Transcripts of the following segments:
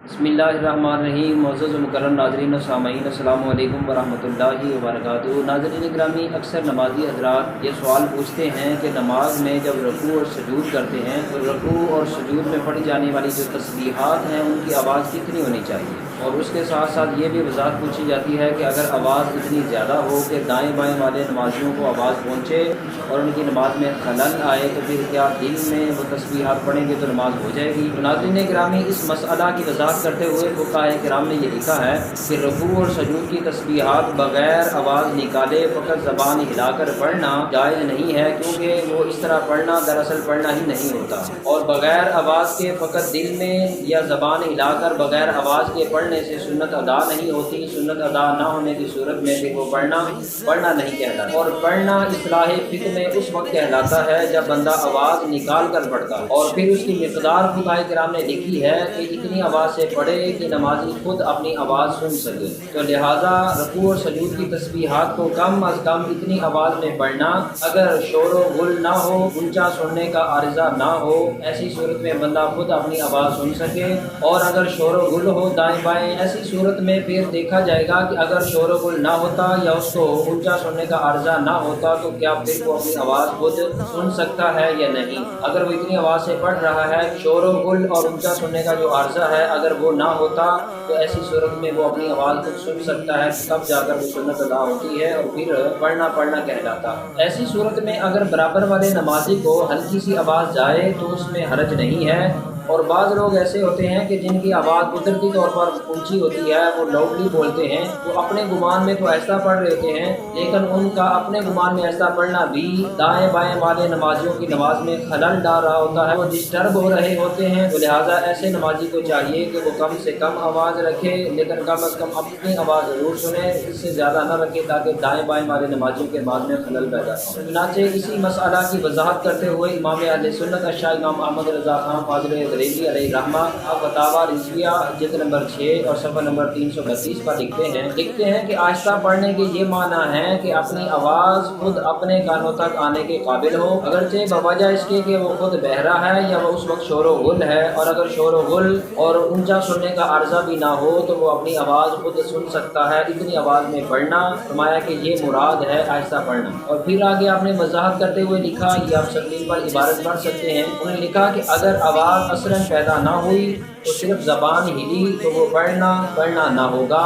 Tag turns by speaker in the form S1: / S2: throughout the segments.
S1: بسم اللہ الرحمن الرحیم۔ معزز و مکرم ناظرین و سامعین، السلام علیکم ورحمۃ اللہ وبرکاتہ۔ ناظرین گرامی، اکثر نمازی حضرات یہ سوال پوچھتے ہیں کہ نماز میں جب رکوع اور سجود کرتے ہیں تو رکوع اور سجود میں پڑھی جانے والی جو تسبیحات ہیں ان کی آواز کتنی ہونی چاہیے، اور اس کے ساتھ ساتھ یہ بھی وضاحت پوچھی جاتی ہے کہ اگر آواز اتنی زیادہ ہو کہ دائیں بائیں والے نمازیوں کو آواز پہنچے اور ان کی نماز میں خلل آئے تو پھر کیا دل میں وہ تسبیحات پڑھیں گے تو نماز ہو جائے گی؟ ناظرین گرامی، اس مسئلہ کی وضاحت کرتے ہوئے فقہاء کرام نے یہ لکھا ہے کہ رکوع اور سجود کی تسبیحات بغیر آواز نکالے فقط زبان ہلا کر پڑھنا جائز نہیں ہے، کیونکہ وہ اس طرح پڑھنا دراصل پڑھنا ہی نہیں ہوتا، اور بغیر آواز کے فقط دل میں یا زبان ہلا کر بغیر آواز کے پڑھنے سے سنت ادا نہیں ہوتی۔ سنت ادا نہ ہونے کی صورت میں پھر وہ پڑھنا نہیں کہلاتا، اور پڑھنا اصلاح فقہ میں اس وقت کہلاتا ہے جب بندہ آواز نکال کر پڑھتا ہے، اور پھر اس کی مقدار فقہاء کرام نے لکھی ہے کہ اتنی آواز سے پڑھے کہ نمازی خود اپنی آواز سن سکے، تو لہٰذا رکوع اور سجود کی تسبیحات کو کم از کم اتنی آواز میں پڑھنا، اگر شور و غل نہ ہو، اونچا سننے کا عارضہ نہ ہو، ایسی صورت میں بندہ خود اپنی آواز سن سکے، اور اگر شور و غل ہو دائیں بائیں، ایسی صورت میں پھر دیکھا جائے گا کہ اگر شور و غل نہ ہوتا یا اس کو اونچا سننے کا عارضہ نہ ہوتا تو کیا پھر وہ اپنی آواز خود سن سکتا ہے یا نہیں۔ اگر وہ اتنی آواز سے پڑھ رہا ہے، شور و غل اور اونچا سننے کا جو عارضہ ہے اگر وہ نہ ہوتا تو ایسی صورت میں وہ اپنی آواز خود سن سکتا ہے، تب جا کر وہ سنت ادا ہوتی ہے اور پھر پڑھنا کہلاتا۔ ایسی صورت میں اگر برابر والے نمازی کو ہلکی سی آواز جائے تو اس میں حرج نہیں ہے، اور بعض لوگ ایسے ہوتے ہیں کہ جن کی آواز قدرتی طور پر اونچی ہوتی ہے، وہ لاؤڈلی بولتے ہیں، وہ اپنے گمان میں تو ایسا پڑھ رہے ہوتے ہیں لیکن ان کا اپنے گمان میں ایسا پڑھنا بھی دائیں بائیں والے نمازیوں کی نماز میں خلل ڈال رہا ہوتا ہے، وہ ڈسٹرب ہو رہے ہوتے ہیں، تو لہٰذا ایسے نمازی کو چاہیے کہ وہ کم سے کم آواز رکھے، لیکن کم از کم اپنی آواز ضرور سنے، اس سے زیادہ نہ رکھے تاکہ دائیں بائیں والے نمازیوں کے نماز میں خلل پیدا ہو۔ چنانچہ اسی مسئلہ کی وضاحت کرتے ہوئے امام اہل سنت اشاعرہ امام احمد رضا خان فاضل بریلوی علیہ رحمہ فتاوی رضویہ جلد نمبر 6 اور صفحہ نمبر 332 پر لکھتے ہیں کہ آہستہ پڑھنے کے یہ معنی ہے کہ اپنی آواز خود اپنے کانوں تک آنے کے قابل ہو، اگرچہ بوجہ اس کے کہ وہ خود بہرا ہے یا وہ اس وقت شور و غل ہے، اور اگر شور و غل اور اونچا سننے کا عارضہ بھی نہ ہو تو وہ اپنی آواز خود سن سکتا ہے۔ اتنی آواز میں پڑھنا، فرمایا کہ یہ مراد ہے آہستہ پڑھنا، اور پھر آگے آپ نے وضاحت کرتے ہوئے لکھا، یہ آپ سکرین پر عبارت پڑھ سکتے ہیں، انہوں نے لکھا کہ اگر آواز اثراً پیدا نہ ہوئی تو صرف زبان ہلی تو وہ پڑھنا نہ ہوگا،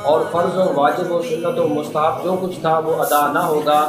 S1: اور فرض و واجب و سنت و مستحب جو کچھ تھا وہ ادا نہ ہوگا۔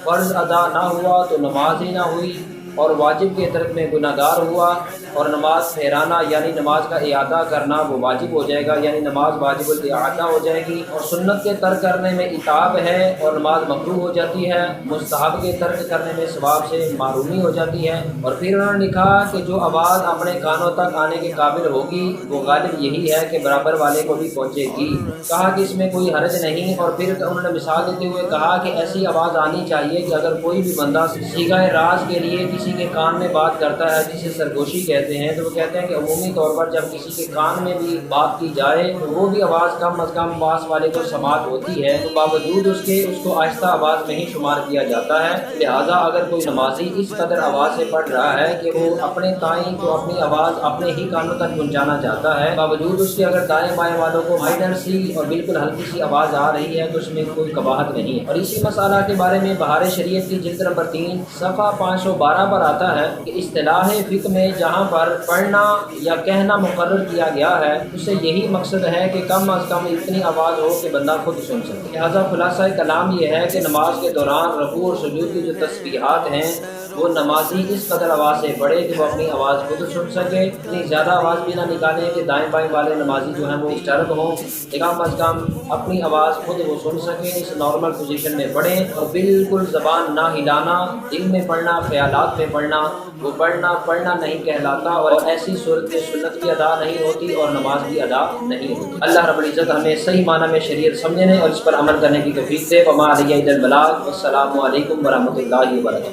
S1: فرض ادا نہ ہوا تو نماز ہی نہ ہوئی، اور واجب کے ترک میں گناہ گار ہوا، اور نماز پھیرانا یعنی نماز کا اعادہ کرنا وہ واجب ہو جائے گا، یعنی نماز واجب الاعادہ ہو جائے گی، اور سنت کے ترک کرنے میں عتاب ہے اور نماز مکروہ ہو جاتی ہے، مستحب کے ترک کرنے میں ثواب سے محرومی ہو جاتی ہے۔ اور پھر انہوں نے لکھا کہ جو آواز اپنے کانوں تک آنے کے قابل ہوگی وہ غالب یہی ہے کہ برابر والے کو بھی پہنچے گی، کہا کہ اس میں کوئی حرج نہیں، اور پھر انہوں نے مثال دیتے ہوئے کہا کہ ایسی آواز آنی چاہیے کہ اگر کوئی بھی بندہ صیغہ راز کے لیے کسی کے کان میں بات کرتا ہے جسے سرگوشی کہتے ہیں، تو وہ کہتے ہیں کہ عمومی طور پر جب کسی کے کان میں بھی بات کی جائے تو وہ بھی آواز کم از کم پاس والے کو سماعت ہوتی ہے، تو باوجود اس کے اس کو آہستہ آواز میں ہی شمار کیا جاتا ہے۔ لہٰذا اگر کوئی نمازی اس قدر آواز سے پڑھ رہا ہے کہ وہ اپنے تائیں تو اپنی آواز اپنے ہی کانوں تک پہنچانا چاہتا ہے، باوجود اس کے اگر دائیں بائیں والوں کو مائنر سی اور بالکل ہلکی سی آواز آ رہی ہے تو اس میں کوئی قباحت نہیں ہے۔ اور اسی مسئلہ کے بارے میں بہار شریعت کی جلد نمبر 3 صفحہ 512 پر آتا ہے کہ اصطلاح فقہ میں جہاں پر پڑھنا یا کہنا مقرر کیا گیا ہے اس سے یہی مقصد ہے کہ کم از کم اتنی آواز ہو کہ بندہ خود سن سکے۔ لہٰذا خلاصہ کلام یہ ہے کہ نماز کے دوران رکوع اور سجود کی جو تسبیحات ہیں وہ نمازی اس قدر آواز سے پڑھے کہ وہ اپنی آواز خود سن سکے، اتنی زیادہ آواز بھی نہ نکالے کہ دائیں بائیں والے نمازی جو ہیں وہ ڈسٹرب ہوں، کم از کم اپنی آواز خود وہ سن سکیں، اس نارمل پوزیشن میں پڑھیں، اور بالکل زبان نہ ہلانا، دل میں پڑھنا، خیالات میں پڑھنا، وہ پڑھنا نہیں کہلاتا، اور ایسی صورت میں سنت بھی ادا نہیں ہوتی اور نماز بھی ادا نہیں ہوتی۔ اللہ رب العزت ہمیں صحیح معنی میں شریعت سمجھنے اور اس پر عمل کرنے کی توفیق دے۔ وما علیہ الا البلاغ، والسلام علیکم ورحمۃ اللہ وبرکاتہ۔